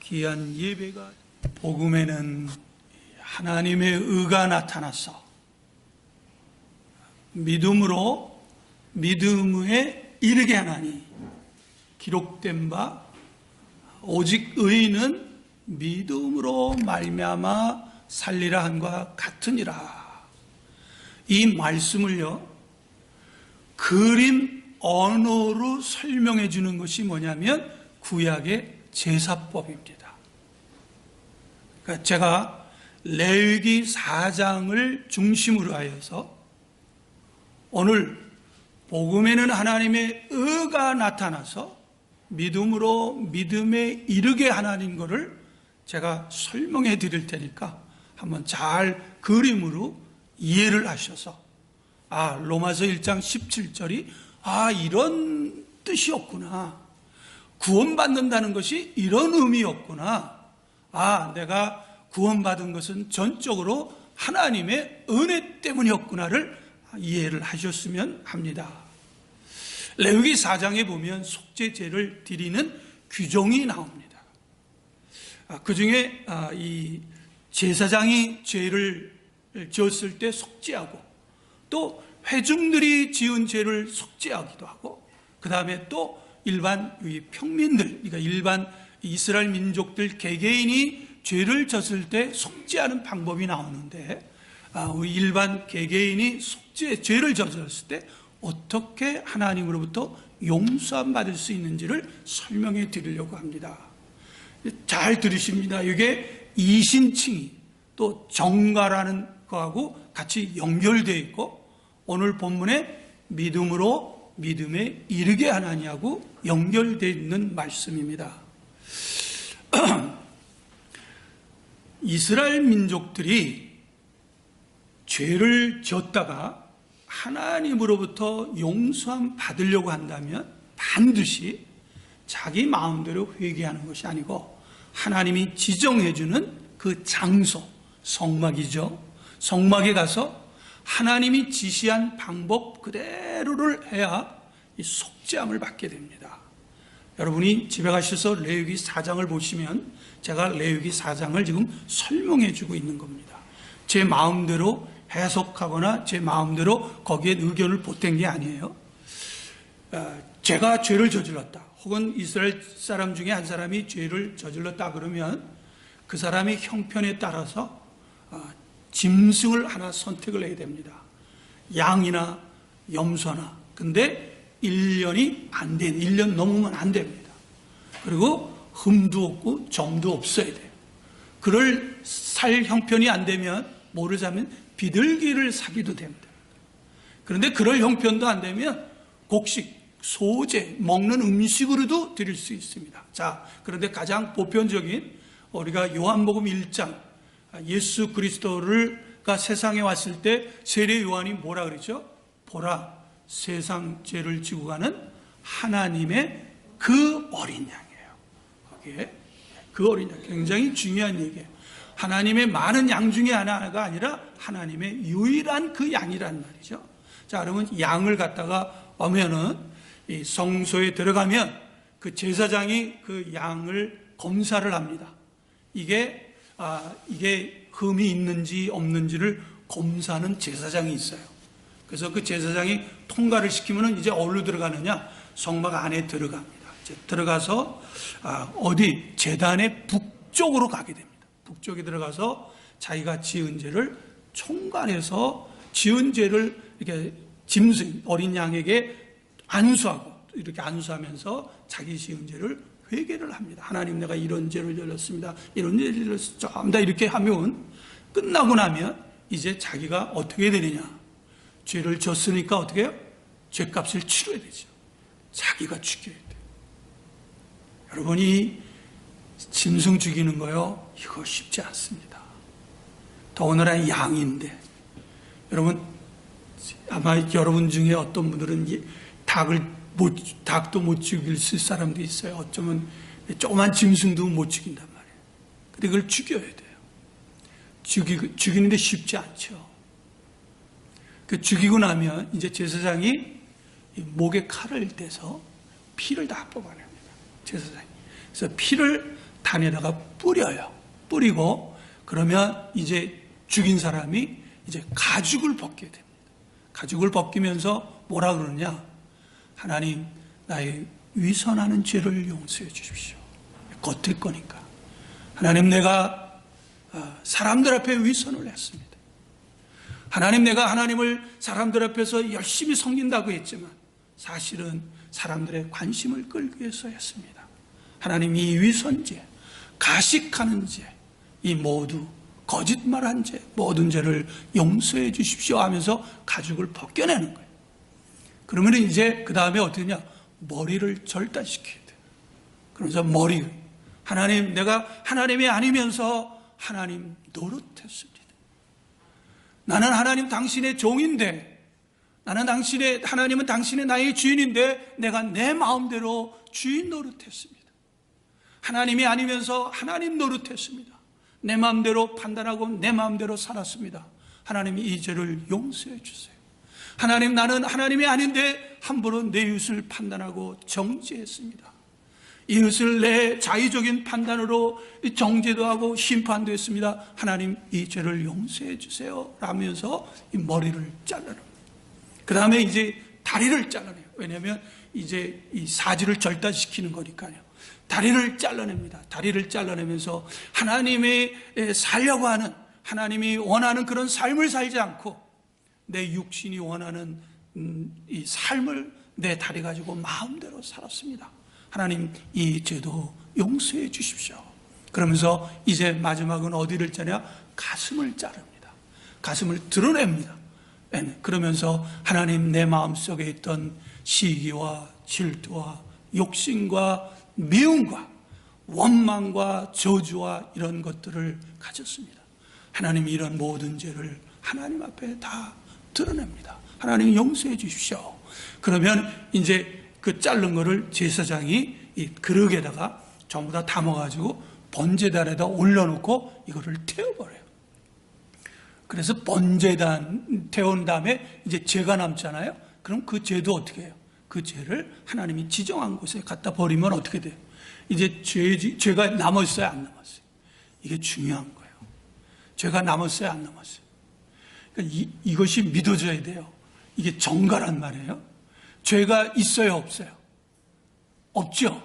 귀한 예배가 복음에는 하나님의 의가 나타나서 믿음으로 믿음에 이르게 하나니 기록된 바 오직 의인은 믿음으로 말미암아 살리라 한과 같으니라. 이 말씀을요 그림 언어로 설명해 주는 것이 뭐냐면 구약의 제사법입니다. 그러니까 제가 레위기 4장을 중심으로 하여서 오늘 복음에는 하나님의 의가 나타나서 믿음으로 믿음에 이르게 하나님 것을 제가 설명해 드릴 테니까 한번 잘 그림으로 이해를 하셔서 로마서 1장 17절이 이런 뜻이었구나, 구원받는다는 것이 이런 의미였구나, 내가 구원받은 것은 전적으로 하나님의 은혜 때문이었구나를 이해를 하셨으면 합니다. 레위기 4장에 보면 속죄제를 드리는 규정이 나옵니다. 그 중에 이 제사장이 죄를 지었을 때 속죄하고, 또 회중들이 지은 죄를 속죄하기도 하고, 그 다음에 또 일반 평민들, 그러니까 일반 이스라엘 민족들 개개인이 죄를 졌을 때 속죄하는 방법이 나오는데, 우리 일반 개개인이 죄를 저질렀을 때 어떻게 하나님으로부터 용서함 받을 수 있는지를 설명해 드리려고 합니다. 잘 들으십니다. 이게 이신칭이 또 정가라는 거하고 같이 연결되어 있고, 오늘 본문에 믿음으로 믿음에 이르게 하나니하고 연결되어 있는 말씀입니다. 이스라엘 민족들이 죄를 졌다가 하나님으로부터 용서함 받으려고 한다면 반드시 자기 마음대로 회개하는 것이 아니고 하나님이 지정해주는 그 장소, 성막이죠. 성막에 가서 하나님이 지시한 방법 그대로를 해야 이 속죄함을 받게 됩니다. 여러분이 집에 가셔서 레위기 4장을 보시면 제가 레위기 4장을 지금 설명해 주고 있는 겁니다. 제 마음대로 해석하거나 제 마음대로 거기에 의견을 보탠 게 아니에요. 제가 죄를 저질렀다, 혹은 이스라엘 사람 중에 한 사람이 죄를 저질렀다 그러면 그 사람의 형편에 따라서 짐승을 하나 선택을 해야 됩니다. 양이나 염소나. 근데 1년이 안 된, 1년 넘으면 안 됩니다. 그리고 흠도 없고 점도 없어야 돼요. 그럴 살 형편이 안 되면 뭐를 사면 비둘기를 사기도 됩니다. 그런데 그럴 형편도 안 되면 곡식, 소재, 먹는 음식으로도 드릴 수 있습니다. 자, 그런데 가장 보편적인 우리가 요한복음 1장, 예수 그리스도가 세상에 왔을 때 세례 요한이 뭐라 그러죠? 보라, 세상 죄를 지고 가는 하나님의 그 어린 양이에요. 거기에 그 어린 양, 굉장히 중요한 얘기예요. 하나님의 많은 양 중에 하나가 아니라 하나님의 유일한 그 양이란 말이죠. 자, 그러면 양을 갖다가 오면은 이 성소에 들어가면 그 제사장이 그 양을 검사를 합니다. 이게 흠이 있는지 없는지를 검사하는 제사장이 있어요. 그래서 그 제사장이 통과를 시키면은 이제 어디로 들어가느냐? 성막 안에 들어갑니다. 이제 들어가서 어디 재단의 북쪽으로 가게 됩니다. 북쪽에 들어가서 자기가 지은 죄를 총괄해서 지은 죄를 이렇게 짐승, 어린 양에게 안수하고, 이렇게 안수하면서 자기 지은 죄를 회개를 합니다. 하나님, 내가 이런 죄를 저질렀습니다. 이런 죄를 저질렀습니다. 이렇게 하면, 끝나고 나면 이제 자기가 어떻게 되느냐? 죄를 졌으니까 어떻게 해요? 죄값을 치러야 되죠. 자기가 죽여야 돼요. 여러분이 짐승 죽이는 거요, 이거 쉽지 않습니다. 더군다나 양인데, 여러분 아마 여러분 중에 어떤 분들은 닭도 못 죽일 사람도 있어요. 어쩌면 조그만 짐승도 못 죽인단 말이에요. 근데 그걸 죽여야 돼요. 죽이는데 쉽지 않죠. 그 죽이고 나면 이제 제사장이 목에 칼을 대서 피를 다 뽑아냅니다. 제사장이. 그래서 피를 단에다가 뿌려요. 뿌리고 그러면 이제 죽인 사람이 이제 가죽을 벗게 됩니다. 가죽을 벗기면서 뭐라 그러냐? 하나님, 나의 위선하는 죄를 용서해 주십시오. 겉을 거니까. 하나님, 내가 사람들 앞에 위선을 했습니다. 하나님, 내가 하나님을 사람들 앞에서 열심히 섬긴다고 했지만 사실은 사람들의 관심을 끌기 위해서 했습니다. 하나님, 이 위선죄, 가식하는 죄, 이 모두 거짓말한 죄, 모든 죄를 용서해 주십시오 하면서 가죽을 벗겨내는 거예요. 그러면 이제 그 다음에 어떠냐? 머리를 절단시켜야 돼요. 그러면서 머리, 하나님, 내가 하나님이 아니면서 하나님 노릇했습니다. 나는 하나님 당신의 종인데, 하나님은 당신의 나의 주인인데 내가 내 마음대로 주인 노릇했습니다. 하나님이 아니면서 하나님 노릇했습니다. 내 마음대로 판단하고 내 마음대로 살았습니다. 하나님이 이 죄를 용서해 주세요. 하나님, 나는 하나님이 아닌데 함부로 내 이웃을 판단하고 정죄했습니다. 이웃을 내 자의적인 판단으로 정죄도 하고 심판도 했습니다. 하나님, 이 죄를 용서해 주세요 라면서 이 머리를 잘라요. 그 다음에 이제 다리를 잘라내요. 왜냐하면 이제 이 사지를 절단시키는 거니까요. 다리를 잘라냅니다. 다리를 잘라내면서 하나님이 살려고 하는, 하나님이 원하는 그런 삶을 살지 않고 내 육신이 원하는 이 삶을 내 다리 가지고 마음대로 살았습니다. 하나님, 이 죄도 용서해 주십시오. 그러면서 이제 마지막은 어디를 자냐? 가슴을 자릅니다. 가슴을 드러냅니다. 그러면서 하나님, 내 마음속에 있던 시기와 질투와 욕심과 미움과 원망과 저주와 이런 것들을 가졌습니다. 하나님, 이런 모든 죄를 하나님 앞에 다 드러냅니다. 하나님, 용서해 주십시오. 그러면 이제 그 자른 거를 제사장이 이 그릇에다가 전부 다 담아가지고 번제단에다 올려놓고 이거를 태워버려요. 그래서 번제단 태운 다음에 이제 죄가 남잖아요. 그럼 그 죄도 어떻게 해요? 그 죄를 하나님이 지정한 곳에 갖다 버리면 어떻게 돼요? 이제 죄가 남았어요, 안 남았어요? 이게 중요한 거예요. 죄가 남았어요, 안 남았어요? 그러니까 이것이 믿어져야 돼요. 이게 정가란 말이에요. 죄가 있어요, 없어요? 없죠.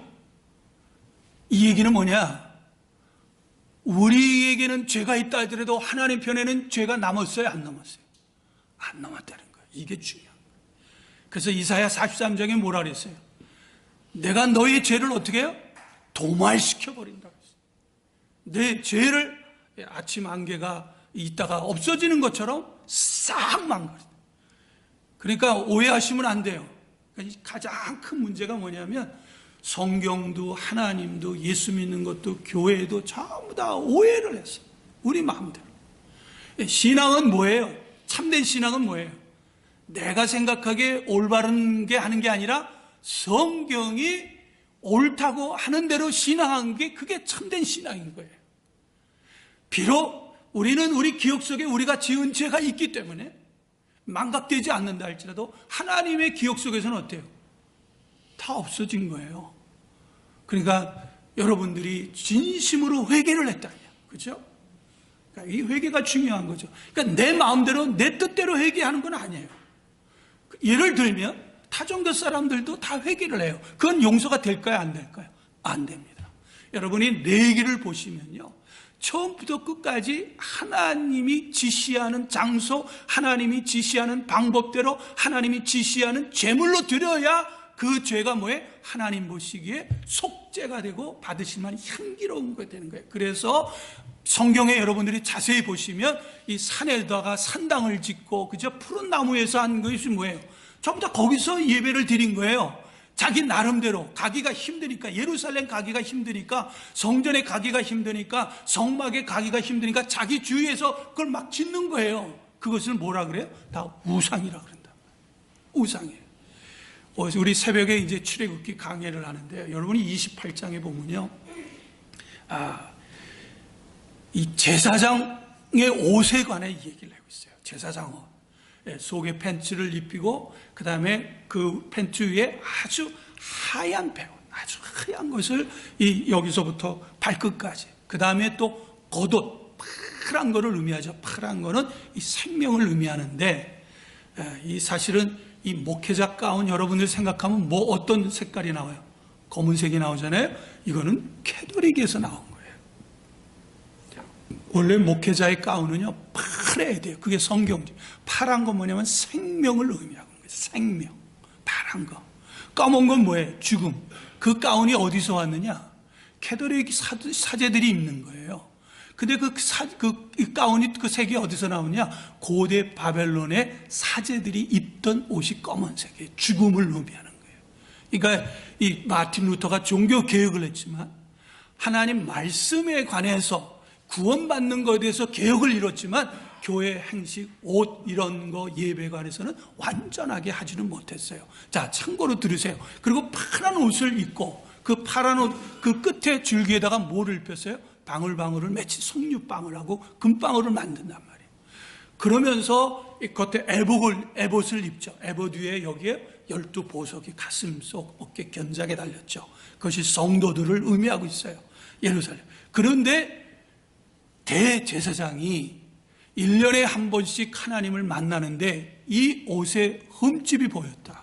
이 얘기는 뭐냐? 우리에게는 죄가 있다 하더라도 하나님 편에는 죄가 남았어요, 안 남았어요? 안 남았다는 거예요. 이게 중요한 거예요. 그래서 이사야 43장에 뭐라 그랬어요? 내가 너의 죄를 어떻게 해요? 도말시켜버린다고 했어요. 내 죄를 아침 안개가 있다가 없어지는 것처럼 싹 망가진다. 그러니까 오해하시면 안 돼요. 그러니까 가장 큰 문제가 뭐냐면 성경도 하나님도 예수 믿는 것도 교회도 전부 다 오해를 했어요. 우리 마음대로. 신앙은 뭐예요? 참된 신앙은 뭐예요? 내가 생각하기에 올바른 게 하는 게 아니라 성경이 옳다고 하는 대로 신앙한 게 그게 참된 신앙인 거예요. 비록 우리는 우리 기억 속에 우리가 지은 죄가 있기 때문에 망각되지 않는다 할지라도 하나님의 기억 속에서는 어때요? 다 없어진 거예요. 그러니까 여러분들이 진심으로 회개를 했다면, 그렇죠? 그러니까 이 회개가 중요한 거죠. 그러니까 내 마음대로 내 뜻대로 회개하는 건 아니에요. 예를 들면 타종교 사람들도 다 회개를 해요. 그건 용서가 될까요, 안 될까요? 안 됩니다. 여러분이 레위기를 보시면요, 처음부터 끝까지 하나님이 지시하는 장소, 하나님이 지시하는 방법대로 하나님이 지시하는 제물로 드려야 그 죄가 뭐예요? 하나님 보시기에 속죄가 되고 받으시면 향기로운 게 되는 거예요. 그래서 성경에 여러분들이 자세히 보시면 이 산에다가 산당을 짓고 그저 푸른 나무에서 한 것이 뭐예요? 전부 다 거기서 예배를 드린 거예요. 자기 나름대로 가기가 힘드니까, 예루살렘 가기가 힘드니까, 성전에 가기가 힘드니까, 성막에 가기가 힘드니까 자기 주위에서 그걸 막 짓는 거예요. 그것을 뭐라 그래요? 다 우상이라 그런다. 우상이에요. 우리 새벽에 이제 출애굽기 강해를 하는데요. 여러분이 28장에 보면요, 이 제사장의 옷에 관해 얘기를 하고 있어요. 제사장 옷. 속에 팬츠를 입히고 그 다음에 그 팬츠 위에 아주 하얀 배옷, 아주 하얀 것을 여기서부터 발끝까지, 그 다음에 또 겉옷 파란 거를 의미하죠. 파란 거는 이 생명을 의미하는데, 이 사실은 이 목회자 가운 여러분들 생각하면 뭐 어떤 색깔이 나와요? 검은색이 나오잖아요. 이거는 캐톨릭에서 나온 거예요. 원래 목회자의 가운은요 파래야 돼요. 그게 성경지. 파란 건 뭐냐면 생명을 의미하는 거예요. 생명. 파란 거. 까만 건 뭐예요? 죽음. 그 가운이 어디서 왔느냐? 캐톨릭 사제들이 입는 거예요. 근데 그 가운이, 그 색이 어디서 나오냐? 고대 바벨론의 사제들이 입던 옷이 검은색이에요. 죽음을 의미하는 거예요. 그러니까 이 마틴 루터가 종교 개혁을 했지만 하나님 말씀에 관해서 구원받는 것에 대해서 개혁을 이뤘지만 교회 행식, 옷 이런 거 예배 관해서는 완전하게 하지는 못했어요. 자, 참고로 들으세요. 그리고 파란 옷을 입고 그 파란 옷 그 끝에 줄기에다가 뭐를 입혔어요? 방울방울을 맺힌 석류방울하고 금방울을 만든단 말이에요. 그러면서 이 겉에 에봇을 입죠. 에봇 위에 여기에 12보석이 가슴 속 어깨 견작에 달렸죠. 그것이 성도들을 의미하고 있어요. 예루살렘. 그런데 대제사장이 1년에 한 번씩 하나님을 만나는데 이 옷에 흠집이 보였다.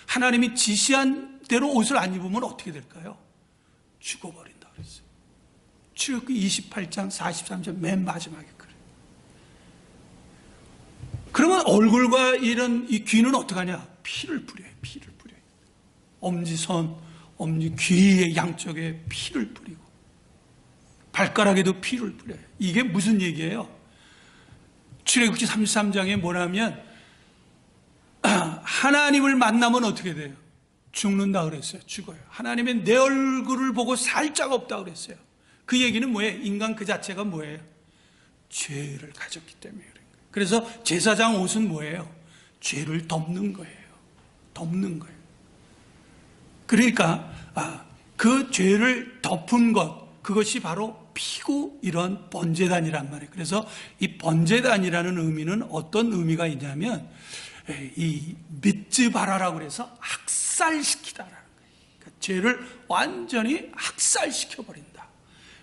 하나님이 지시한 대로 옷을 안 입으면 어떻게 될까요? 죽어버린다 그랬어요. 출애굽기 28장 43절 맨 마지막에 그래요. 그러면 얼굴과 이런 이 귀는 어떡하냐? 피를 뿌려요. 피를 뿌려요. 엄지손, 엄지 귀의 양쪽에 피를 뿌리고 발가락에도 피를 뿌려요. 이게 무슨 얘기예요? 출애굽기 33장에 뭐냐면 하나님을 만나면 어떻게 돼요? 죽는다 그랬어요. 죽어요. 하나님의 내 얼굴을 보고 살 자가 없다 그랬어요. 그 얘기는 뭐예요? 인간 그 자체가 뭐예요? 죄를 가졌기 때문에 그런 거예요. 그래서 제사장 옷은 뭐예요? 죄를 덮는 거예요. 덮는 거예요. 그러니까 그 죄를 덮은 것, 그것이 바로 피고 이런 번제단이란 말이에요. 그래서 이 번제단이라는 의미는 어떤 의미가 있냐면 이 미tz바라라고 그래서 학살시키다라는 거예요. 그러니까 죄를 완전히 학살시켜버린다.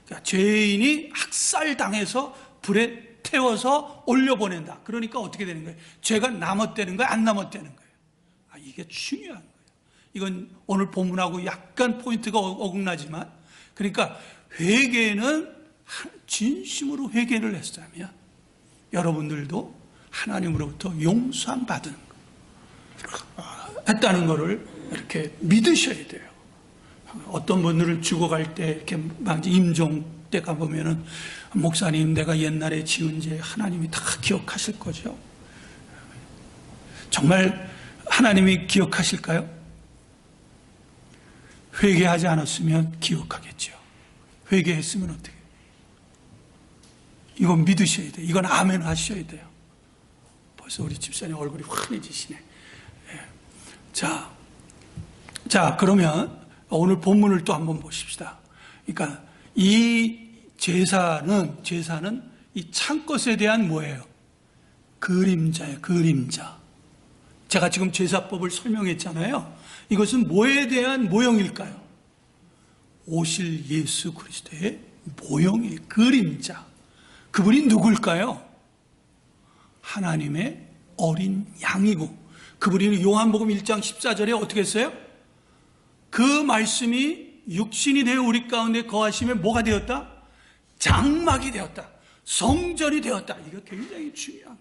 그러니까 죄인이 학살당해서 불에 태워서 올려보낸다. 그러니까 어떻게 되는 거예요? 죄가 남았다는 거예요? 안 남았다는 거예요? 이게 중요한 거예요. 이건 오늘 본문하고 약간 포인트가 어긋나지만, 그러니까 회개는 진심으로 회개를 했다면 여러분들도 하나님으로부터 용서함 받은 했다는 것을 이렇게 믿으셔야 돼요. 어떤 분들은 죽어갈 때 이렇게 막 임종 때 가보면은 목사님 내가 옛날에 지은 죄 하나님이 다 기억하실 거죠. 정말 하나님이 기억하실까요? 회개하지 않았으면 기억하겠죠. 회개했으면 어떻게 해요? 이건 믿으셔야 돼요. 이건 아멘 하셔야 돼요. 벌써 우리 집사님 얼굴이 환해지시네. 예. 자, 그러면 오늘 본문을 또 한번 보십시다. 그러니까 이 제사는 이 창것에 대한 뭐예요? 그림자예요. 그림자. 제가 지금 제사법을 설명했잖아요. 이것은 뭐에 대한 모형일까요? 오실 예수 그리스도의 모형의 그림자. 그분이 누굴까요? 하나님의 어린 양이고, 그분이 요한복음 1장 14절에 어떻게 했어요? 그 말씀이 육신이 되어 우리 가운데 거하심에 뭐가 되었다? 장막이 되었다. 성전이 되었다. 이거 굉장히 중요한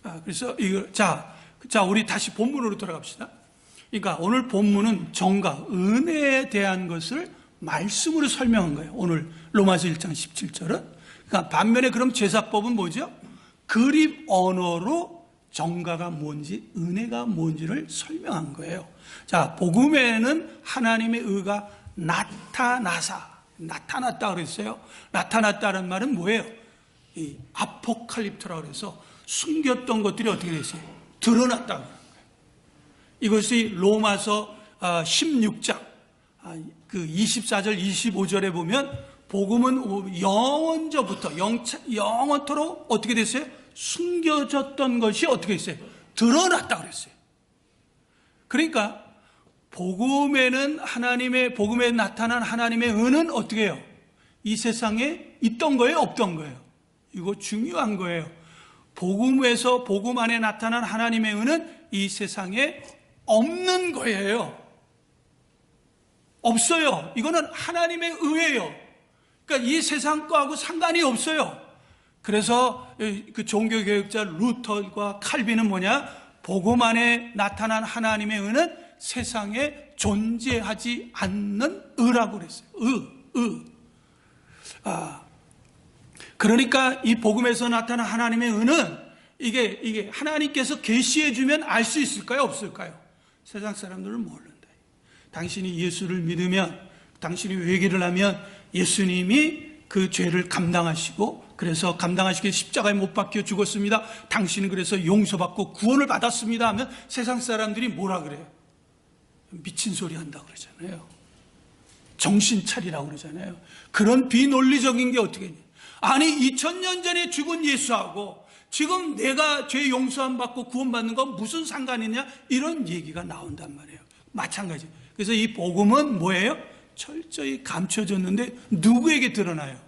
거예요. 그래서 자, 우리 다시 본문으로 돌아갑시다. 그러니까 오늘 본문은 정가, 은혜에 대한 것을 말씀으로 설명한 거예요. 오늘 로마서 1장 17절은. 그러니까 반면에 그럼 제사법은 뭐죠? 그림 언어로 정가가 뭔지, 은혜가 뭔지를 설명한 거예요. 자, 복음에는 하나님의 의가 나타났다 그랬어요. 나타났다는 말은 뭐예요? 이 아포칼립토라고 그래서 숨겼던 것들이 어떻게 됐어요? 드러났다는 거예요. 이것이 로마서 16장 그 24절 25절에 보면 복음은 영원저부터 영원토록 어떻게 됐어요? 숨겨졌던 것이 어떻게 됐어요? 드러났다 그랬어요. 그러니까 복음에 나타난 하나님의 은은 어떻게 해요? 이 세상에 있던 거예요, 없던 거예요? 이거 중요한 거예요. 복음 안에 나타난 하나님의 은은 이 세상에 없는 거예요. 없어요. 이거는 하나님의 의예요. 그러니까 이 세상 거하고 상관이 없어요. 그래서 그 종교개혁자 루터과 칼빈은 뭐냐? 복음 안에 나타난 하나님의 은은 세상에 존재하지 않는 의라고 그랬어요. 그러니까 이 복음에서 나타난 하나님의 은은 이게 하나님께서 계시해 주면 알 수 있을까요? 없을까요? 세상 사람들은 모른다. 당신이 예수를 믿으면, 당신이 회개를 하면 예수님이 그 죄를 감당하시고, 그래서 감당하시기 위해 십자가에 못 박혀 죽었습니다. 당신은 그래서 용서받고 구원을 받았습니다 하면 세상 사람들이 뭐라 그래요? 미친 소리 한다고 그러잖아요. 정신 차리라고 그러잖아요. 그런 비논리적인 게 어떻게 있냐? 아니 2000년 전에 죽은 예수하고 지금 내가 죄 용서함 받고 구원받는 건 무슨 상관이냐? 이런 얘기가 나온단 말이에요. 마찬가지. 그래서 이 복음은 뭐예요? 철저히 감춰졌는데 누구에게 드러나요?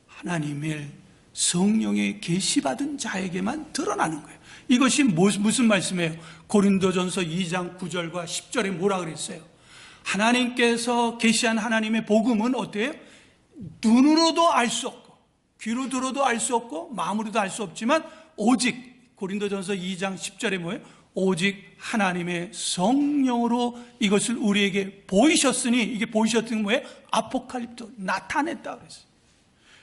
하나님의 성령의 계시받은 자에게만 드러나는 거예요. 이것이 무슨 말씀이에요? 고린도전서 2장 9절과 10절에 뭐라 그랬어요? 하나님께서 계시한 하나님의 복음은 어때요? 눈으로도 알 수 없고 귀로 들어도 알 수 없고 마음으로도 알 수 없지만 오직 고린도전서 2장 10절에 뭐예요? 오직 하나님의 성령으로 이것을 우리에게 보이셨으니, 이게 보이셨던 게 뭐예요? 아포칼립토, 나타냈다 그랬어요.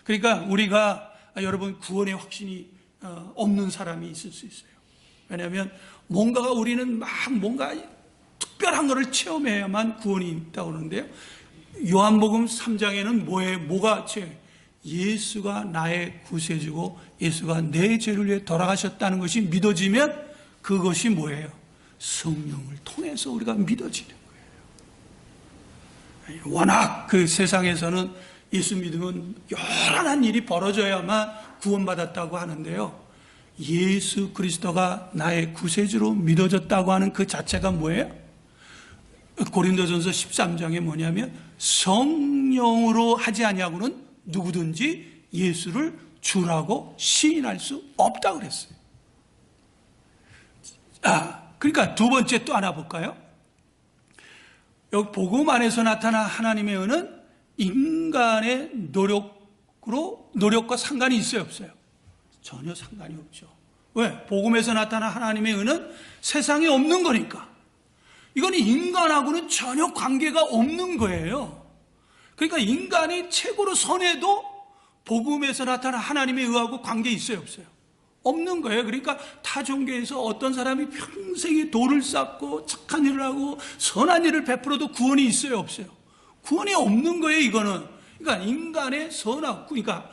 그러니까 우리가 여러분 구원의 확신이 없는 사람이 있을 수 있어요. 왜냐하면 우리는 뭔가 특별한 것을 체험해야만 구원이 있다고 그러는데요. 요한복음 3장에는 뭐가 체험해요? 예수가 나의 구세주고 예수가 내 죄를 위해 돌아가셨다는 것이 믿어지면 그것이 뭐예요? 성령을 통해서 우리가 믿어지는 거예요. 워낙 그 세상에서는 예수 믿으면 요란한 일이 벌어져야만 구원받았다고 하는데요. 예수 그리스도가 나의 구세주로 믿어졌다고 하는 그 자체가 뭐예요? 고린도전서 13장에 뭐냐면 성령으로 하지 아니하고는 누구든지 예수를 주라고 시인할 수 없다고 그랬어요. 그러니까 두 번째 또 하나 볼까요? 여기 복음 안에서 나타난 하나님의 은은 인간의 노력과 상관이 있어요, 없어요? 전혀 상관이 없죠. 왜? 복음에서 나타난 하나님의 은은 세상에 없는 거니까. 이건 인간하고는 전혀 관계가 없는 거예요. 그러니까 인간이 최고로 선해도 복음에서 나타난 하나님의 의하고 관계 있어요, 없어요? 없는 거예요. 그러니까 타 종교에서 어떤 사람이 평생에 도를 쌓고 착한 일을 하고 선한 일을 베풀어도 구원이 있어요, 없어요? 구원이 없는 거예요, 이거는. 그러니까 인간의 선하고, 그러니까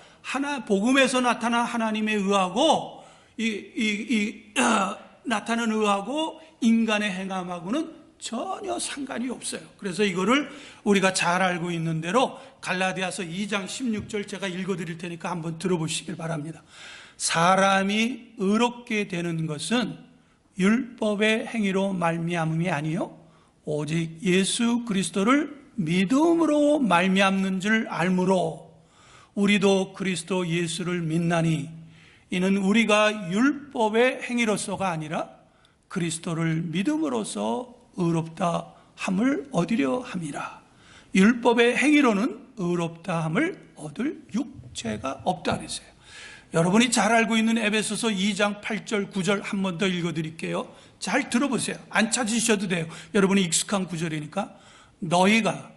복음에서 나타난 하나님의 의하고 나타나는 의하고 인간의 행함하고는 전혀 상관이 없어요. 그래서 이거를 우리가 잘 알고 있는 대로 갈라디아서 2장 16절 제가 읽어드릴 테니까 한번 들어보시길 바랍니다. 사람이 의롭게 되는 것은 율법의 행위로 말미암음이 아니요 오직 예수 그리스도를 믿음으로 말미암는 줄 알므로 우리도 그리스도 예수를 믿나니 이는 우리가 율법의 행위로서가 아니라 그리스도를 믿음으로써 의롭다 함을 얻으려 함이라. 율법의 행위로는 의롭다 함을 얻을 육체가 없다 그랬어요. 여러분이 잘 알고 있는 에베소서 2장 8절 9절 한 번 더 읽어드릴게요. 잘 들어보세요. 안 찾으셔도 돼요. 여러분이 익숙한 구절이니까. 너희가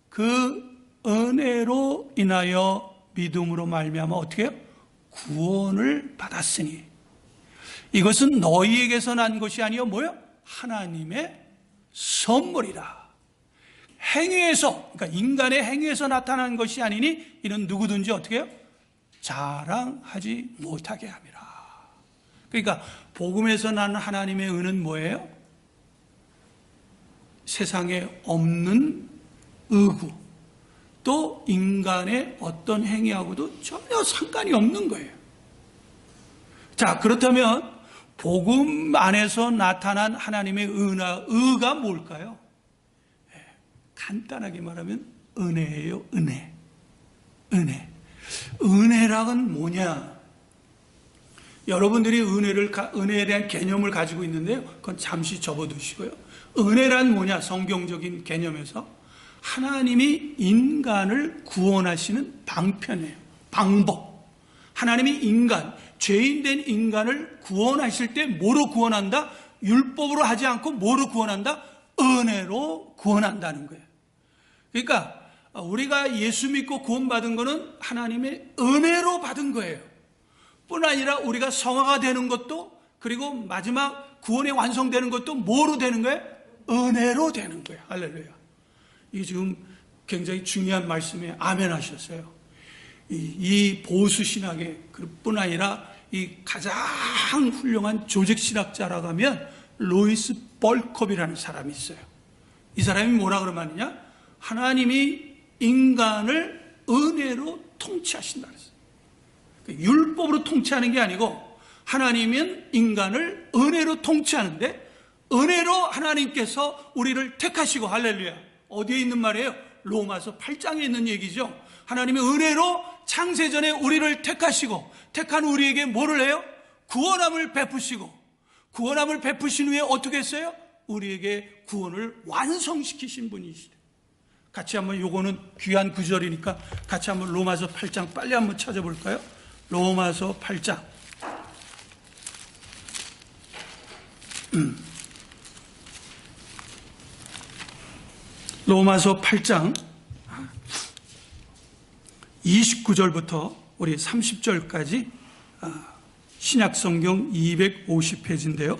그 은혜로 인하여 믿음으로 말미암아 어떻게 해요? 구원을 받았으니 이것은 너희에게서 난 것이 아니요 뭐요? 하나님의 선물이라. 행위에서, 그러니까 인간의 행위에서 나타난 것이 아니니 이는 누구든지 어떻게 해요? 자랑하지 못하게 함이라. 그러니까 복음에서 난 하나님의 은은 뭐예요? 세상에 없는 의구, 또 인간의 어떤 행위하고도 전혀 상관이 없는 거예요. 자, 그렇다면 복음 안에서 나타난 하나님의 의가 뭘까요? 간단하게 말하면 은혜예요. 은혜. 은혜란 뭐냐? 여러분들이 은혜에 대한 개념을 가지고 있는데요, 그건 잠시 접어두시고요. 은혜란 뭐냐? 성경적인 개념에서 하나님이 인간을 구원하시는 방편이에요. 방법. 하나님이 죄인된 인간을 구원하실 때 뭐로 구원한다? 율법으로 하지 않고 뭐로 구원한다? 은혜로 구원한다는 거예요. 그러니까 우리가 예수 믿고 구원받은 거는 하나님의 은혜로 받은 거예요. 뿐 아니라 우리가 성화가 되는 것도, 그리고 마지막 구원이 완성되는 것도 뭐로 되는 거예요? 은혜로 되는 거예요. 할렐루야. 이게 지금 굉장히 중요한 말씀에 아멘 하셨어요. 이 보수신학의 뿐 아니라 이 가장 훌륭한 조직신학자라고 하면 로이스 벌컵이라는 사람이 있어요. 이 사람이 뭐라 그러면 하느냐? 하나님이 인간을 은혜로 통치하신다 그랬어요. 율법으로 통치하는 게 아니고 하나님은 인간을 은혜로 통치하는데, 은혜로 하나님께서 우리를 택하시고, 할렐루야. 어디에 있는 말이에요? 로마서 8장에 있는 얘기죠. 하나님이 은혜로 창세전에 우리를 택하시고, 택한 우리에게 뭐를 해요? 구원함을 베푸시고, 구원함을 베푸신 후에 어떻게 했어요? 우리에게 구원을 완성시키신 분이시죠. 같이 한번, 요거는 귀한 구절이니까 같이 한번 로마서 8장 빨리 한번 찾아볼까요? 로마서 8장. 로마서 8장 29절부터 우리 30절까지 신약성경 250페이지인데요.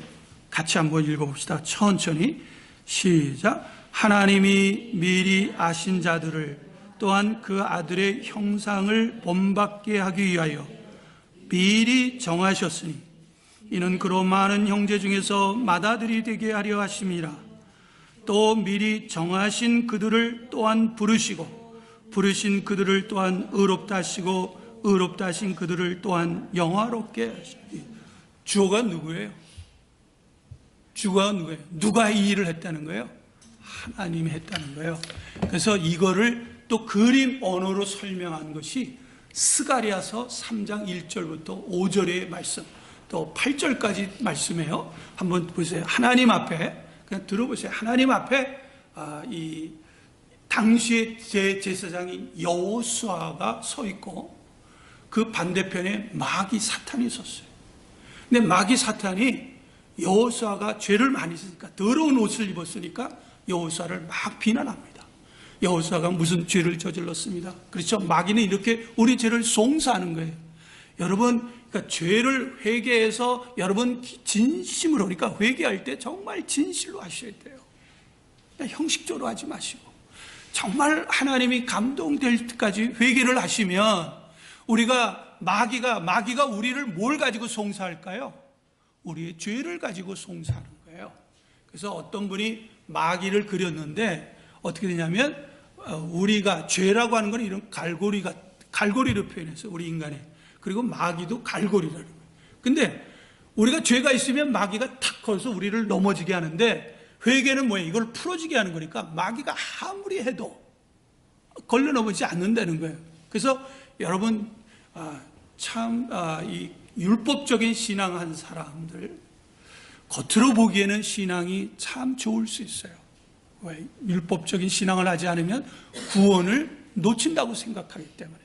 같이 한번 읽어봅시다. 천천히 시작. 하나님이 미리 아신 자들을 또한 그 아들의 형상을 본받게 하기 위하여 미리 정하셨으니 이는 그로 많은 형제 중에서 맏아들이 되게 하려 하심이라. 또 미리 정하신 그들을 또한 부르시고 부르신 그들을 또한 의롭다 하시고 의롭다 하신 그들을 또한 영화롭게 하시니. 주어가 누구예요? 주가 누구예요? 누가 이 일을 했다는 거예요? 하나님이 했다는 거예요. 그래서 이거를 또 그림 언어로 설명한 것이 스가랴서 3장 1절부터 5절의 말씀, 또 8절까지 말씀이에요. 한번 보세요. 하나님 앞에, 그냥 들어보세요. 하나님 앞에 이 당시의 제사장인 여호수아가 서 있고 그 반대편에 마귀 사탄이 섰어요. 근데 마귀 사탄이 여호수아가 죄를 많이 했으니까, 더러운 옷을 입었으니까 여호수아를 막 비난합니다. 여호수아가 무슨 죄를 저질렀습니다. 그렇죠? 마귀는 이렇게 우리 죄를 송사하는 거예요. 여러분, 그러니까 죄를 회개해서 여러분 진심으로, 그러니까 회개할 때 정말 진실로 하셔야 돼요. 그냥 형식적으로 하지 마시고 정말 하나님이 감동될 때까지 회개를 하시면, 우리가 마귀가 우리를 뭘 가지고 송사할까요? 우리의 죄를 가지고 송사하는 거예요. 그래서 어떤 분이 마귀를 그렸는데 어떻게 되냐면, 우리가 죄라고 하는 건 이런 갈고리로 표현했어요. 우리 인간의. 그리고 마귀도 갈고리라는 거예요. 근데 우리가 죄가 있으면 마귀가 탁 걸어서 우리를 넘어지게 하는데, 회개는 뭐예요? 이걸 풀어지게 하는 거니까 마귀가 아무리 해도 걸려 넘어지지 않는다는 거예요. 그래서 여러분, 이 율법적인 신앙한 사람들, 겉으로 보기에는 신앙이 참 좋을 수 있어요. 왜? 율법적인 신앙을 하지 않으면 구원을 놓친다고 생각하기 때문에.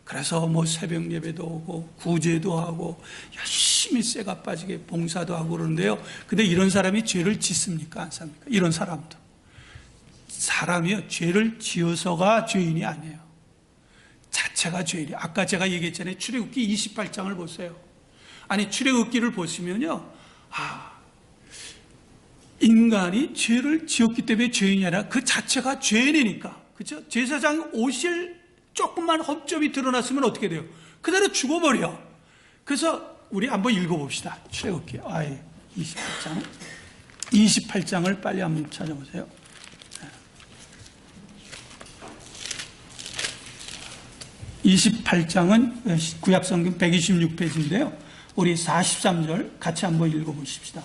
그래서 뭐 새벽 예배도 오고 구제도 하고 열심히 쇠가 빠지게 봉사도 하고 그러는데요. 근데 이런 사람이 죄를 짓습니까? 안 삽니까? 이런 사람도. 사람이요, 죄를 지어서가 죄인이 아니에요. 자체가 죄인이에요. 아까 제가 얘기했잖아요. 출애굽기 28장을 보세요. 아니, 출애굽기를 보시면요, 인간이 죄를 지었기 때문에 죄인이 아니라 그 자체가 죄인이니까. 그렇죠? 제사장 옷을 조금만 흠집이 드러났으면 어떻게 돼요? 그대로 죽어버려. 그래서 우리 한번 읽어봅시다. 출애굽기 28장을 빨리 한번 찾아보세요. 28장은 구약성경 126페이지인데요. 우리 43절 같이 한번 읽어보십시다.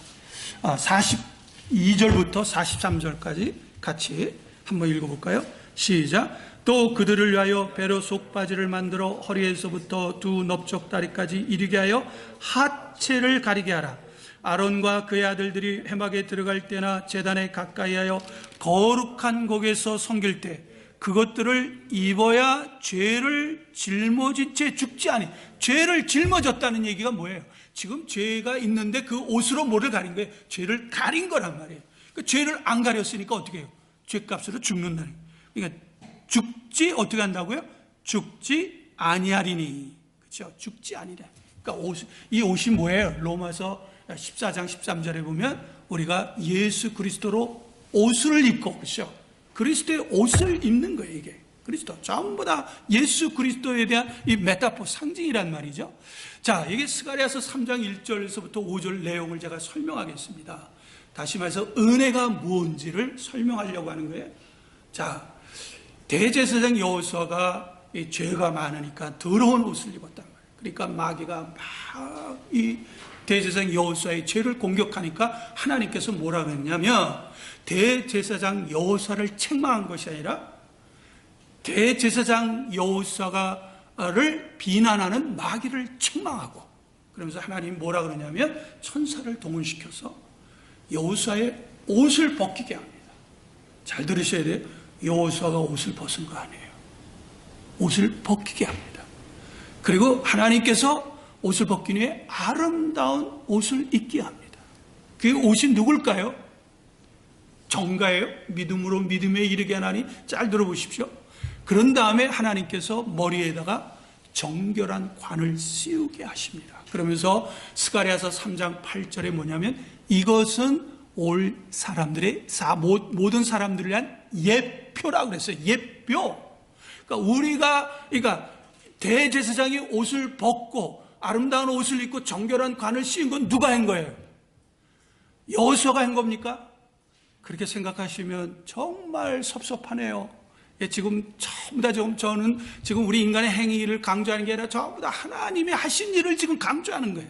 42절부터 43절까지 같이 한번 읽어볼까요? 시작. 또 그들을 위하여 배로 속바지를 만들어 허리에서부터 두 넓적다리까지 이르게 하여 하체를 가리게 하라. 아론과 그의 아들들이 회막에 들어갈 때나 제단에 가까이 하여 거룩한 곳에서 섬길 때 그것들을 입어야 죄를 짊어진 채 죽지 아니. 죄를 짊어졌다는 얘기가 뭐예요? 지금 죄가 있는데 그 옷으로 뭐를 가린 거예요? 죄를 가린 거란 말이에요. 그 죄를 안 가렸으니까 어떻게 해요? 죄값으로 죽는다는 거예요. 그러니까 죽지 어떻게 한다고요? 죽지 아니하리니. 그렇죠? 죽지 아니라. 그러니까 이 옷이 뭐예요? 로마서 14장 13절에 보면 우리가 예수 그리스도로 옷을 입고, 그렇죠? 그리스도의 옷을 입는 거예요. 이게 그리스도 전부 다 예수 그리스도에 대한 이 메타포 상징이란 말이죠. 자, 이게 스가랴서 3장 1절에서부터 5절 내용을 제가 설명하겠습니다. 다시 말해서 은혜가 뭔지를 설명하려고 하는 거예요. 자, 대제사장 여호수아가 이 죄가 많으니까 더러운 옷을 입었단 말이에요. 그러니까 마귀가 막 이 대제사장 여호수아의 죄를 공격하니까 하나님께서 뭐라 그랬냐면 대제사장 여호수아를 책망한 것이 아니라 대제사장 여호수아를 비난하는 마귀를 책망하고, 그러면서 하나님이 뭐라 그러냐면 천사를 동원시켜서 여호수아의 옷을 벗기게 합니다. 잘 들으셔야 돼요. 여호수아가 옷을 벗은 거 아니에요. 옷을 벗기게 합니다. 그리고 하나님께서 옷을 벗긴 후에 아름다운 옷을 입게 합니다. 그 옷이 누굴까요? 정가예요. 믿음으로 믿음에 이르게 하나니. 잘 들어보십시오. 그런 다음에 하나님께서 머리에다가 정결한 관을 씌우게 하십니다. 그러면서 스가랴서 3장 8절에 뭐냐면 이것은 올 사람들의 모든 사람들을 위한 예표라고 그랬어요. 예표. 그러니까 대제사장이 옷을 벗고 아름다운 옷을 입고 정결한 관을 씌운 건 누가 한 거예요? 여호수아가 한 겁니까? 그렇게 생각하시면 정말 섭섭하네요. 지금 전부 다 저는 지금 우리 인간의 행위를 강조하는 게 아니라 전부 다 하나님이 하신 일을 지금 강조하는 거예요.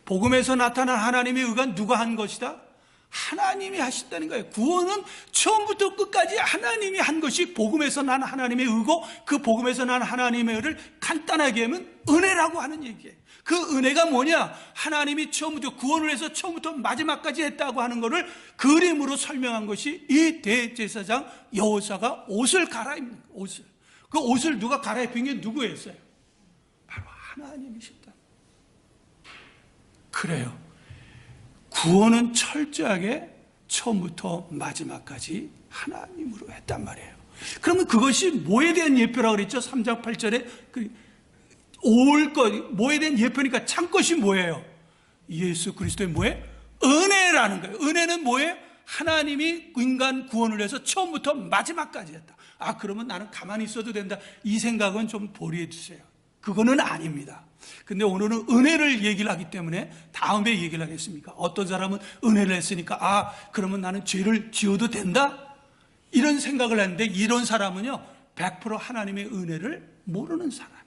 복음에서 나타난 하나님의 의가 누가 한 것이다? 하나님이 하셨다는 거예요. 구원은 처음부터 끝까지 하나님이 한 것이 복음에서 난 하나님의 의고, 그 복음에서 난 하나님의 의를 간단하게 하면 은혜라고 하는 얘기예요. 그 은혜가 뭐냐? 하나님이 처음부터 구원을 해서 처음부터 마지막까지 했다고 하는 것을 그림으로 설명한 것이 이 대제사장 여호수아가 옷을 갈아입는 거예요. 옷을. 그 옷을 누가 갈아입힌 게 누구였어요? 바로 하나님이셨다. 그래요. 구원은 철저하게 처음부터 마지막까지 하나님으로 했단 말이에요. 그러면 그것이 뭐에 대한 예표라고 그랬죠? 3장 8절에 올 것, 뭐에 대한 예표니까 참 것이 뭐예요? 예수 그리스도의 뭐예요? 은혜라는 거예요. 은혜는 뭐예요? 하나님이 인간 구원을 해서 처음부터 마지막까지 했다. 아, 그러면 나는 가만히 있어도 된다. 이 생각은 좀 보류해 주세요. 그거는 아닙니다. 근데 오늘은 은혜를 얘기를 하기 때문에 다음에 얘기를 하겠습니까? 어떤 사람은 은혜를 했으니까 아, 그러면 나는 죄를 지어도 된다? 이런 생각을 했는데 이런 사람은요 100% 하나님의 은혜를 모르는 사람이에요.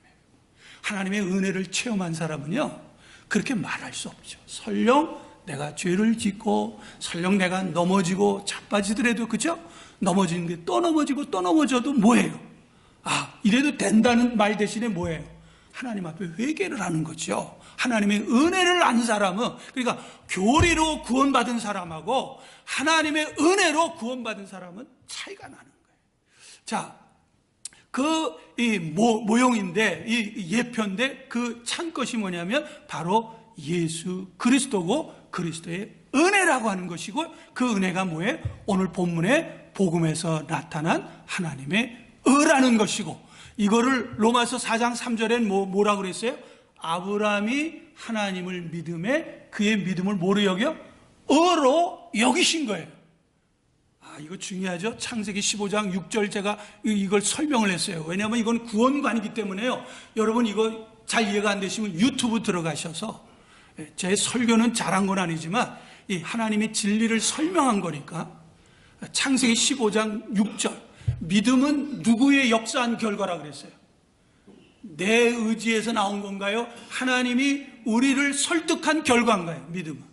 하나님의 은혜를 체험한 사람은요 그렇게 말할 수 없죠. 설령 내가 죄를 짓고 설령 내가 넘어지고 자빠지더라도, 그죠? 넘어지는 게 또 넘어지고 또 넘어져도 뭐예요? 아, 이래도 된다는 말 대신에 뭐예요? 하나님 앞에 회개를 하는 거죠. 하나님의 은혜를 아는 사람은, 그러니까 교리로 구원받은 사람하고 하나님의 은혜로 구원받은 사람은 차이가 나는 거예요. 자, 이 모형인데, 이 예표인데 그 참것이 뭐냐면 바로 예수 그리스도고 그리스도의 은혜라고 하는 것이고, 그 은혜가 뭐예요? 오늘 본문에 복음에서 나타난 하나님의 의라는 것이고, 이거를 로마서 4장 3절엔 뭐라고 그랬어요? 아브라함이 하나님을 믿음에 그의 믿음을 뭐로 여겨? 의로 여기신 거예요. 아, 이거 중요하죠? 창세기 15장 6절 제가 이걸 설명을 했어요. 왜냐하면 이건 구원관이기 때문에요. 여러분 이거 잘 이해가 안 되시면 유튜브 들어가셔서, 제 설교는 잘한 건 아니지만 이 하나님의 진리를 설명한 거니까, 창세기 15장 6절 믿음은 누구의 역사한 결과라 그랬어요? 내 의지에서 나온 건가요? 하나님이 우리를 설득한 결과인가요? 믿음은.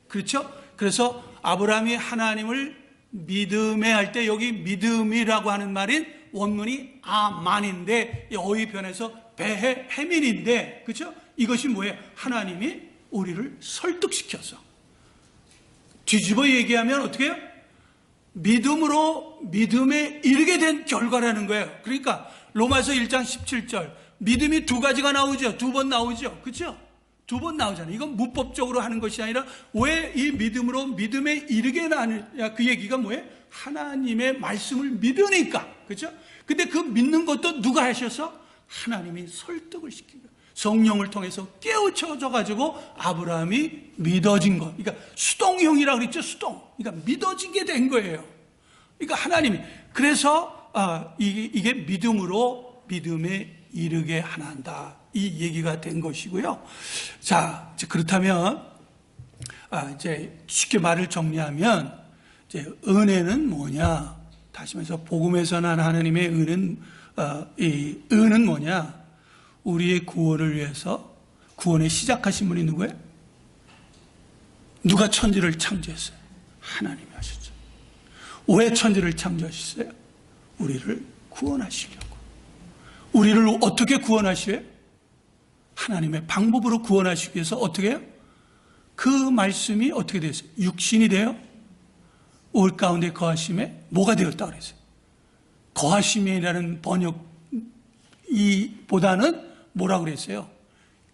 그렇죠? 그래서 아브라함이 하나님을 믿음에 할 때 여기 믿음이라고 하는 말인 원문이 아만인데 어휘 변해서 배해 해민인데, 그렇죠? 이것이 뭐예요? 하나님이 우리를 설득시켜서, 뒤집어 얘기하면 어떻게 해요? 믿음으로 믿음에 이르게 된 결과라는 거예요. 그러니까 로마서 1장 17절 믿음이 두 가지가 나오죠. 두 번 나오죠. 그렇죠? 두 번 나오잖아요. 이건 문법적으로 하는 것이 아니라 왜 이 믿음으로 믿음에 이르게 나느냐, 그 얘기가 뭐예요? 하나님의 말씀을 믿으니까. 그렇죠? 근데 그 믿는 것도 누가 하셔서? 하나님이 설득을 시키고 성령을 통해서 깨우쳐져 가지고 아브라함이 믿어진 것. 그러니까 수동형이라고 그랬죠. 수동. 그러니까 믿어지게 된 거예요. 그러니까 하나님이, 그래서 이게 믿음으로 믿음에 이르게 하나한다, 이 얘기가 된 것이고요. 자, 그렇다면 이제 쉽게 말을 정리하면 이제 은혜는 뭐냐? 다시 말해서 복음에서 난 하나님의 은은 이 은은 뭐냐? 우리의 구원을 위해서 구원에 시작하신 분이 누구예요? 누가 천지를 창조했어요? 하나님이 하셨죠. 왜 천지를 창조하셨어요? 우리를 구원하시려고. 우리를 어떻게 구원하시어요? 하나님의 방법으로 구원하시기 위해서 어떻게 해요? 그 말씀이 어떻게 됐어요? 육신이 되어 올 가운데 거하심에 뭐가 되었다 그랬어요? 거하심이라는 번역이 보다는 뭐라고 그랬어요?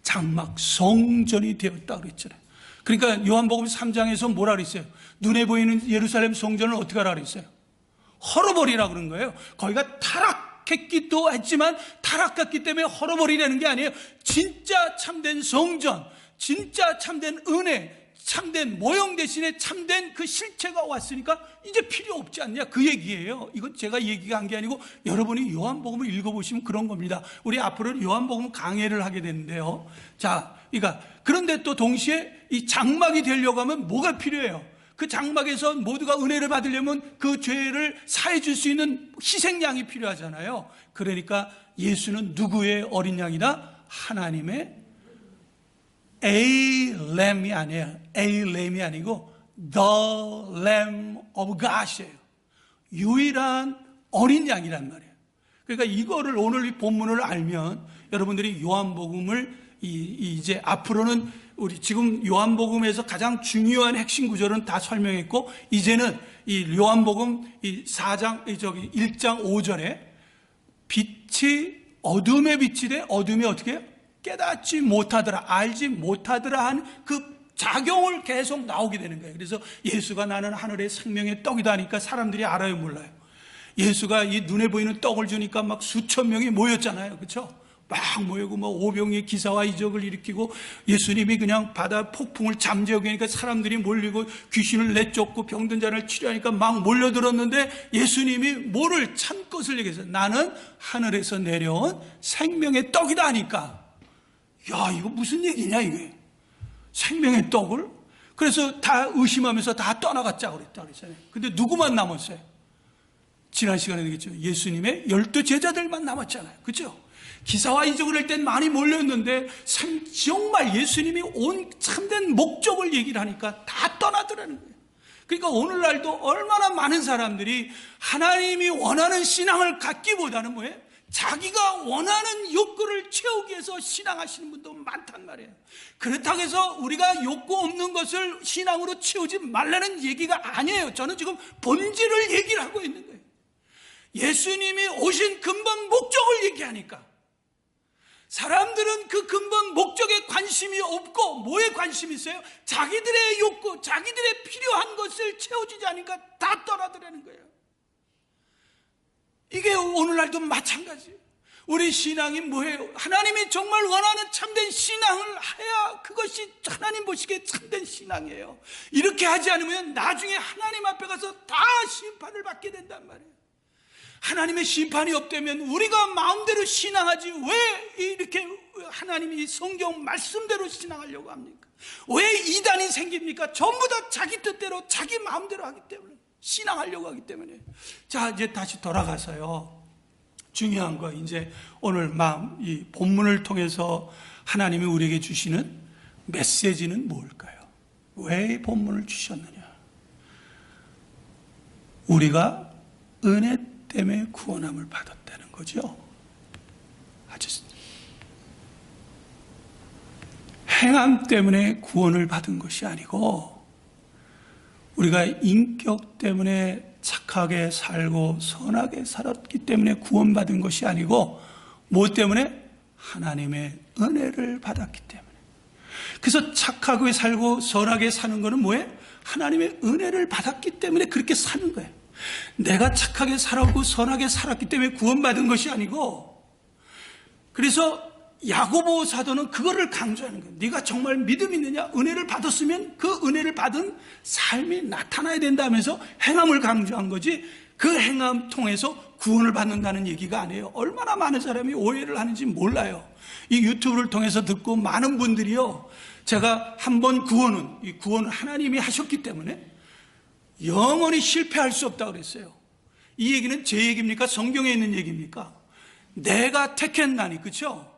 장막 성전이 되었다 그랬잖아요. 그러니까 요한복음 3장에서 뭐라 그랬어요? 눈에 보이는 예루살렘 성전을 어떻게 하라 그랬어요? 헐어버리라 그런 거예요. 거기가 타락했기도 했지만 타락했기 때문에 헐어버리라는 게 아니에요. 진짜 참된 성전, 진짜 참된 은혜, 참된 모형 대신에 참된 그 실체가 왔으니까 이제 필요 없지 않냐, 그 얘기예요. 이건 제가 얘기한 게 아니고 여러분이 요한복음을 읽어보시면 그런 겁니다. 우리 앞으로 요한복음 강해를 하게 되는데요. 자, 그러니까 그런데 또 동시에 이 장막이 되려고 하면 뭐가 필요해요? 그 장막에서 모두가 은혜를 받으려면 그 죄를 사해 줄 수 있는 희생양이 필요하잖아요. 그러니까 예수는 누구의 어린 양이다? 하나님의 A lamb이 아니에요. A lamb이 아니고 The Lamb of God이에요. 유일한 어린 양이란 말이에요. 그러니까 이거를 오늘 이 본문을 알면 여러분들이 요한복음을 이제 앞으로는 우리 지금 요한복음에서 가장 중요한 핵심 구절은 다 설명했고, 이제는 이 요한복음 이 4장 1장 5절에 빛이 어둠에 빛이 돼 어둠이 어떻게 해요? 깨닫지 못하더라, 알지 못하더라 한 그 작용을 계속 나오게 되는 거예요. 그래서 예수가 나는 하늘의 생명의 떡이다 하니까 사람들이 알아요, 몰라요? 예수가 이 눈에 보이는 떡을 주니까 막 수천 명이 모였잖아요. 그렇죠? 막 모이고 뭐 오병이의 기사와 이적을 일으키고 예수님이 그냥 바다 폭풍을 잠재우게 하니까 사람들이 몰리고 귀신을 내쫓고 병든 자를 치료하니까 막 몰려들었는데 예수님이 뭐를 참 것을 얘기해서 나는 하늘에서 내려온 생명의 떡이다 하니까, 야, 이거 무슨 얘기냐 이게, 생명의 떡을? 그래서 다 의심하면서 다 떠나갔자고 그랬다 그랬잖아요. 근데 누구만 남았어요? 지난 시간에 얘기했죠. 예수님의 12 제자들만 남았잖아요. 그렇죠? 기사와 이적을 할 땐 많이 몰렸는데 정말 예수님이 온 참된 목적을 얘기를 하니까 다 떠나더라는 거예요. 그러니까 오늘날도 얼마나 많은 사람들이 하나님이 원하는 신앙을 갖기보다는 뭐예요? 자기가 원하는 욕구를 채우기 위해서 신앙하시는 분도 많단 말이에요. 그렇다고 해서 우리가 욕구 없는 것을 신앙으로 채우지 말라는 얘기가 아니에요. 저는 지금 본질을 얘기를 하고 있는 거예요. 예수님이 오신 근본 목적을 얘기하니까 사람들은 그 근본 목적에 관심이 없고 뭐에 관심이 있어요? 자기들의 욕구, 자기들의 필요한 것을 채워주지 않으니까 다 떠나더라는 거예요. 이게 오늘날도 마찬가지예요. 우리 신앙이 뭐예요? 하나님이 정말 원하는 참된 신앙을 해야 그것이 하나님 보시기에 참된 신앙이에요. 이렇게 하지 않으면 나중에 하나님 앞에 가서 다 심판을 받게 된단 말이에요. 하나님의 심판이 없다면 우리가 마음대로 신앙하지 왜 이렇게 하나님이 성경 말씀대로 신앙하려고 합니까? 왜 이단이 생깁니까? 전부 다 자기 뜻대로 자기 마음대로 하기 때문에, 신앙하려고 하기 때문에. 자, 이제 다시 돌아가서요, 중요한 거, 이제 오늘 이 본문을 통해서 하나님이 우리에게 주시는 메시지는 뭘까요? 왜 본문을 주셨느냐? 우리가 은혜 때문에 구원함을 받았다는 거죠. 아주 행함 때문에 구원을 받은 것이 아니고, 우리가 인격 때문에 착하게 살고 선하게 살았기 때문에 구원받은 것이 아니고, 뭐 때문에? 하나님의 은혜를 받았기 때문에. 그래서 착하게 살고 선하게 사는 것은 뭐예요? 하나님의 은혜를 받았기 때문에 그렇게 사는 거예요. 내가 착하게 살았고 선하게 살았기 때문에 구원받은 것이 아니고, 그래서 야고보 사도는 그거를 강조하는 거예요. 네가 정말 믿음 있느냐? 은혜를 받았으면 그 은혜를 받은 삶이 나타나야 된다면서 행함을 강조한 거지, 그 행함 통해서 구원을 받는다는 얘기가 아니에요. 얼마나 많은 사람이 오해를 하는지 몰라요. 이 유튜브를 통해서 듣고 많은 분들이요, 제가 한번 이 구원을 하나님이 하셨기 때문에 영원히 실패할 수 없다고 그랬어요. 이 얘기는 제 얘기입니까? 성경에 있는 얘기입니까? 내가 택했나니, 그렇죠?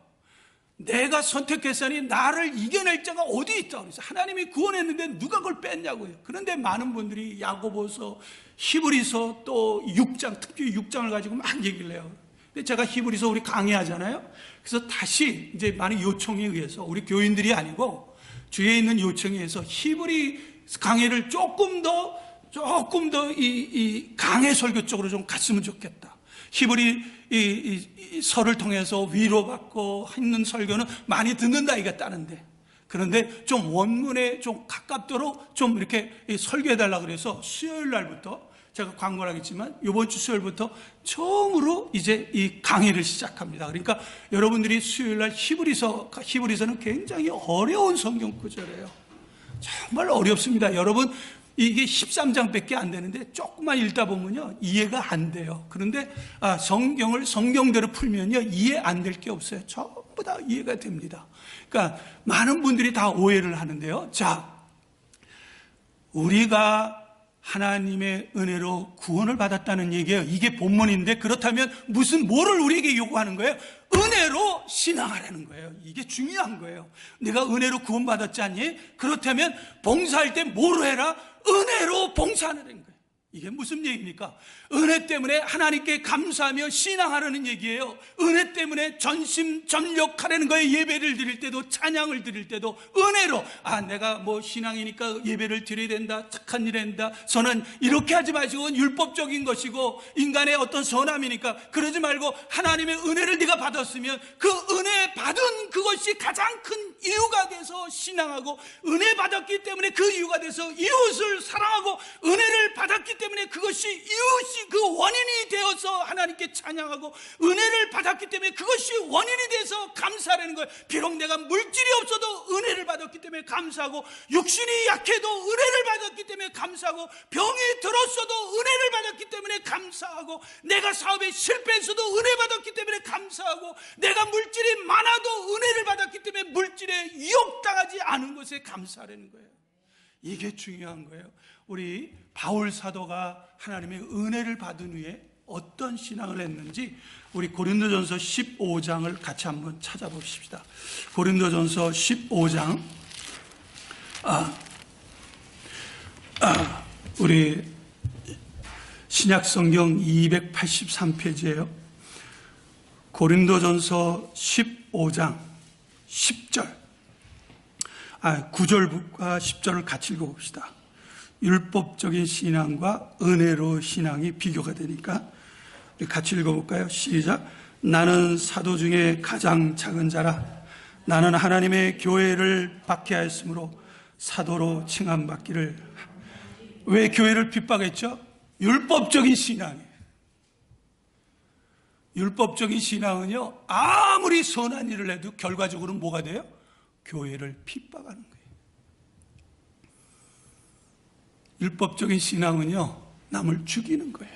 내가 선택했으니 나를 이겨낼 자가 어디 있다고 그랬어요. 하나님이 구원했는데 누가 그걸 뺐냐고요. 그런데 많은 분들이 야고보서, 히브리서, 또 6장, 특히 6장을 가지고 막 얘기를 해요. 근데 제가 히브리서 우리 강의하잖아요. 그래서 다시 이제 많은 요청에 의해서, 우리 교인들이 아니고 주위에 있는 요청에 의해서 히브리 강의를 조금 더 이 강해 설교 쪽으로 좀 갔으면 좋겠다. 히브리 이 설을 통해서 위로받고 있는 설교는 많이 듣는다 이겠다는데, 그런데 좀 원문에 좀 가깝도록 좀 이렇게 설교해달라 그래서 수요일 날부터, 제가 광고를 하겠지만 이번 주 수요일부터 처음으로 이제 이 강의를 시작합니다. 그러니까 여러분들이 수요일 날 히브리서는 굉장히 어려운 성경 구절이에요. 정말 어렵습니다. 여러분, 이게 13장밖에 안 되는데 조금만 읽다 보면요 이해가 안 돼요. 그런데 성경을 성경대로 풀면요 이해 안 될 게 없어요. 전부 다 이해가 됩니다. 그러니까 많은 분들이 다 오해를 하는데요. 자, 우리가 하나님의 은혜로 구원을 받았다는 얘기예요. 이게 본문인데, 그렇다면 뭐를 우리에게 요구하는 거예요? 은혜로 신앙하라는 거예요. 이게 중요한 거예요. 내가 은혜로 구원받았지 않니? 그렇다면 봉사할 때 뭐로 해라? 은혜로 봉사하라는 거예요. 이게 무슨 얘기입니까? 은혜 때문에 하나님께 감사하며 신앙하라는 얘기예요. 은혜 때문에 전심전력하라는 거예요. 예배를 드릴 때도, 찬양을 드릴 때도 은혜로, 내가 뭐 신앙이니까 예배를 드려야 된다, 착한 일 해야 된다, 선한, 이렇게 하지 마시고, 율법적인 것이고 인간의 어떤 선함이니까 그러지 말고, 하나님의 은혜를 네가 받았으면 그 은혜 받은 그것이 가장 큰 이유가 돼서 신앙하고, 은혜 받았기 때문에 그 이유가 돼서 이웃을 사랑하고, 은혜를 받았기 때문에 그것이 이웃이 그 원인이 되어서 하나님께 찬양하고, 은혜를 받았기 때문에 그것이 원인이 돼서 감사하는 거예요. 비록 내가 물질이 없어도 은혜를 받았기 때문에 감사하고, 육신이 약해도 은혜를 받았기 때문에 감사하고, 병이 들었어도 은혜를 받았기 때문에 감사하고, 내가 사업에 실패했어도 은혜 받았기 때문에 감사하고, 내가 물질이 많아도 은혜를 받았기 때문에 물질에 유혹당하지 않은 것에 감사하는 거예요. 이게 중요한 거예요. 우리 바울 사도가 하나님의 은혜를 받은 후에 어떤 신앙을 했는지 우리 고린도전서 15장을 같이 한번 찾아보십시다. 고린도전서 15장, 우리 신약성경 283페이지예요. 고린도전서 15장 10절, 9절과 10절을 같이 읽어봅시다. 율법적인 신앙과 은혜로 신앙이 비교가 되니까 우리 같이 읽어볼까요? 시작. 나는 사도 중에 가장 작은 자라. 나는 하나님의 교회를 박해하였으므로 사도로 칭함받기를. 왜 교회를 핍박했죠? 율법적인 신앙이에요. 율법적인 신앙은요, 아무리 선한 일을 해도 결과적으로는 뭐가 돼요? 교회를 핍박하는 거예요. 율법적인 신앙은요, 남을 죽이는 거예요.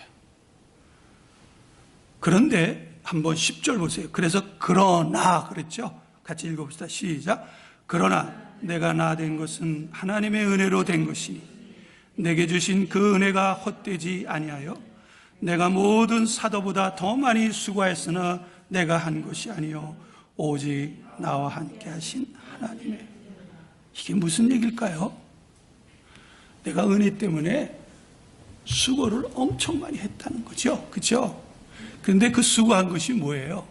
그런데 한번 10절 보세요. 그래서 그러나 그랬죠? 같이 읽어봅시다. 시작. 그러나 내가 나 된 것은 하나님의 은혜로 된 것이니 내게 주신 그 은혜가 헛되지 아니하여 내가 모든 사도보다 더 많이 수고하였으나 내가 한 것이 아니요 오직 나와 함께 하신 하나님의. 이게 무슨 얘기일까요? 내가 은혜 때문에 수고를 엄청 많이 했다는 거죠. 그죠? 그런데 그 수고한 것이 뭐예요?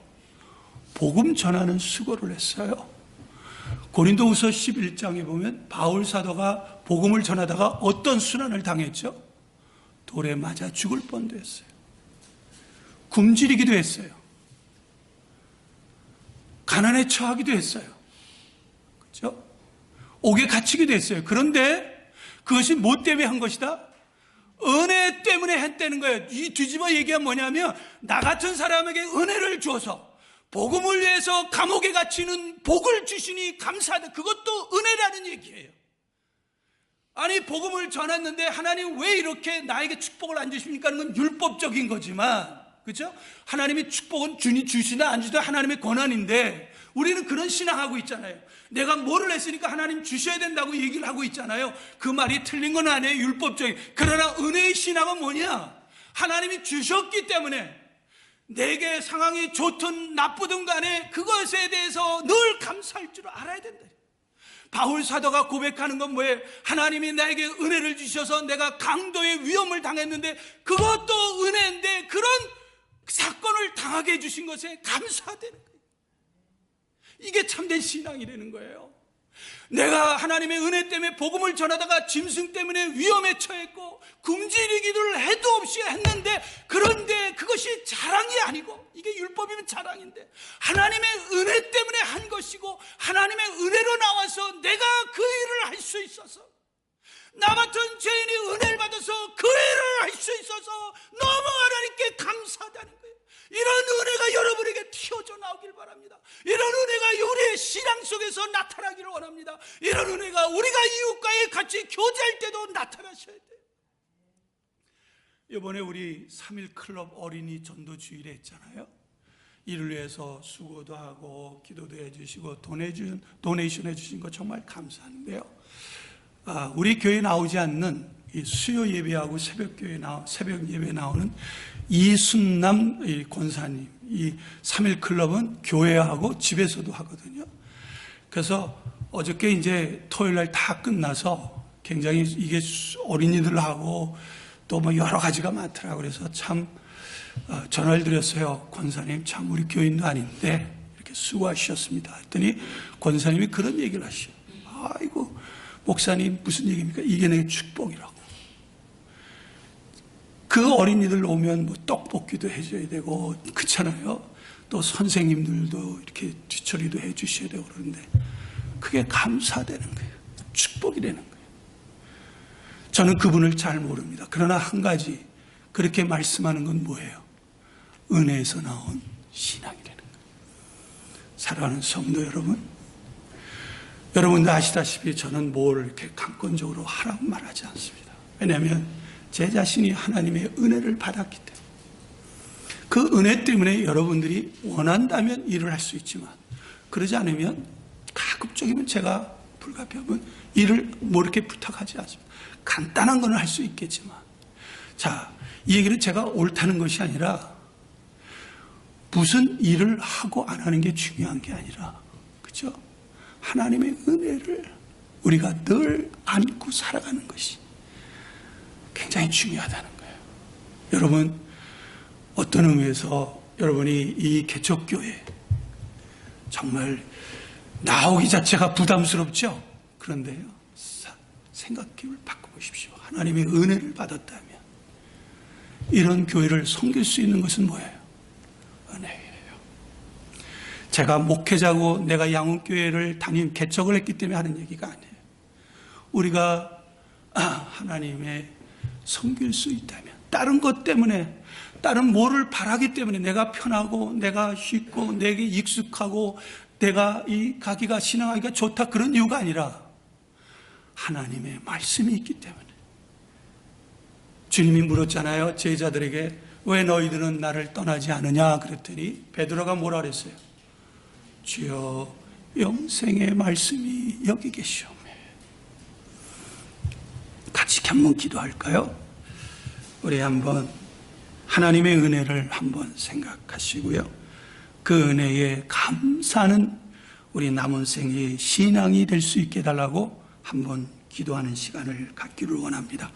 복음 전하는 수고를 했어요. 고린도후서 11장에 보면 바울 사도가 복음을 전하다가 어떤 순환을 당했죠? 돌에 맞아 죽을 뻔도 했어요. 굶주리기도 했어요. 가난에 처하기도 했어요. 그렇죠? 옥에 갇히기도 했어요. 그런데 그것이 뭐 때문에 한 것이다? 은혜 때문에 했다는 거예요. 이 뒤집어 얘기하면 뭐냐면 나 같은 사람에게 은혜를 주어서 복음을 위해서 감옥에 갇히는 복을 주시니 감사하다. 그것도 은혜라는 얘기예요. 아니 복음을 전했는데 하나님 왜 이렇게 나에게 축복을 안 주십니까? 하는 건 율법적인 거지만, 그렇죠? 하나님이 축복은 주시나 안 주시나 하나님의 권한인데 우리는 그런 신앙하고 있잖아요. 내가 뭐를 했으니까 하나님 주셔야 된다고 얘기를 하고 있잖아요. 그 말이 틀린 건 아니에요. 율법적인. 그러나 은혜의 신앙은 뭐냐? 하나님이 주셨기 때문에 내게 상황이 좋든 나쁘든 간에 그것에 대해서 늘 감사할 줄 알아야 된다. 바울 사도가 고백하는 건 뭐예요? 하나님이 나에게 은혜를 주셔서 내가 강도의 위험을 당했는데 그것도 은혜인데 그런 사건을 당하게 해주신 것에 감사되는 거예요. 이게 참된 신앙이라는 거예요. 내가 하나님의 은혜 때문에 복음을 전하다가 짐승 때문에 위험에 처했고 굶주리기를 해도 없이 했는데, 그런데 그것이 자랑이 아니고, 이게 율법이면 자랑인데 하나님의 은혜 때문에 한 것이고 하나님의 은혜로 나와서 내가 그 일을 할 수 있어서, 나 같은 죄인이 은혜를 받아서 그 일을 할 수 있어서 너무 하나님께 감사하다는 거예요. 이런 은혜가 여러분에게 튀어져 나오길 바랍니다. 이런 은혜가 우리의 신앙 속에서 나타나기를 원합니다. 이런 은혜가 우리가 이웃과의 같이 교제할 때도 나타나셔야 돼요. 이번에 우리 3.1 클럽 어린이 전도주일에 했잖아요. 이를 위해서 수고도 하고 기도도 해주시고 도네이션 해주신 거 정말 감사한데요. 우리 교회에 나오지 않는 이 수요 예배하고 새벽 예배 나오는 이순남 권사님, 이 3.1 클럽은 교회하고 집에서도 하거든요. 그래서 어저께 이제 토요일 날 다 끝나서 굉장히 이게 어린이들하고 또 뭐 여러 가지가 많더라고요. 그래서 참 전화를 드렸어요. 권사님, 참 우리 교인도 아닌데 이렇게 수고하셨습니다. 했더니 권사님이 그런 얘기를 하시죠. 아이고 목사님 무슨 얘기입니까? 이게 내 축복이라고. 그 어린이들 오면 뭐 떡볶이도 해줘야 되고 그렇잖아요. 또 선생님들도 이렇게 뒤처리도 해주셔야 되고 그러는데 그게 감사되는 거예요. 축복이 되는 거예요. 저는 그분을 잘 모릅니다. 그러나 한 가지 그렇게 말씀하는 건 뭐예요? 은혜에서 나온 신앙이라는 거예요. 사랑하는 성도 여러분, 여러분도 아시다시피 저는 뭘 이렇게 강권적으로 하라고 말하지 않습니다. 왜냐하면 제 자신이 하나님의 은혜를 받았기 때문에, 그 은혜 때문에 여러분들이 원한다면 일을 할 수 있지만 그러지 않으면 가급적이면 제가 불가피하면 일을 뭐 이렇게 부탁하지 않습니다. 간단한 건 할 수 있겠지만, 자, 이 얘기는 제가 옳다는 것이 아니라 무슨 일을 하고 안 하는 게 중요한 게 아니라, 그죠? 하나님의 은혜를 우리가 늘 안고 살아가는 것이 굉장히 중요하다는 거예요. 여러분, 어떤 의미에서 여러분이 이 개척교회 정말 나오기 자체가 부담스럽죠? 그런데요, 생각을 바꿔보십시오. 하나님의 은혜를 받았다면 이런 교회를 섬길 수 있는 것은 뭐예요? 은혜예요. 제가 목회자고 내가 양훈교회를 개척을 했기 때문에 하는 얘기가 아니에요. 우리가 하나님의 섬길 수 있다면, 다른 것 때문에, 다른 뭐를 바라기 때문에 내가 편하고 내가 쉽고 내게 익숙하고 내가 가기가 신앙하기가 좋다, 그런 이유가 아니라 하나님의 말씀이 있기 때문에. 주님이 물었잖아요. 제자들에게 왜 너희들은 나를 떠나지 않으냐 그랬더니 베드로가 뭐라 그랬어요? 주여 영생의 말씀이 여기 계시오매. 같이 한번 기도할까요? 우리 한번 하나님의 은혜를 한번 생각하시고요. 그 은혜에 감사하는 우리 남은 생의 신앙이 될 수 있게 해달라고 한번 기도하는 시간을 갖기를 원합니다.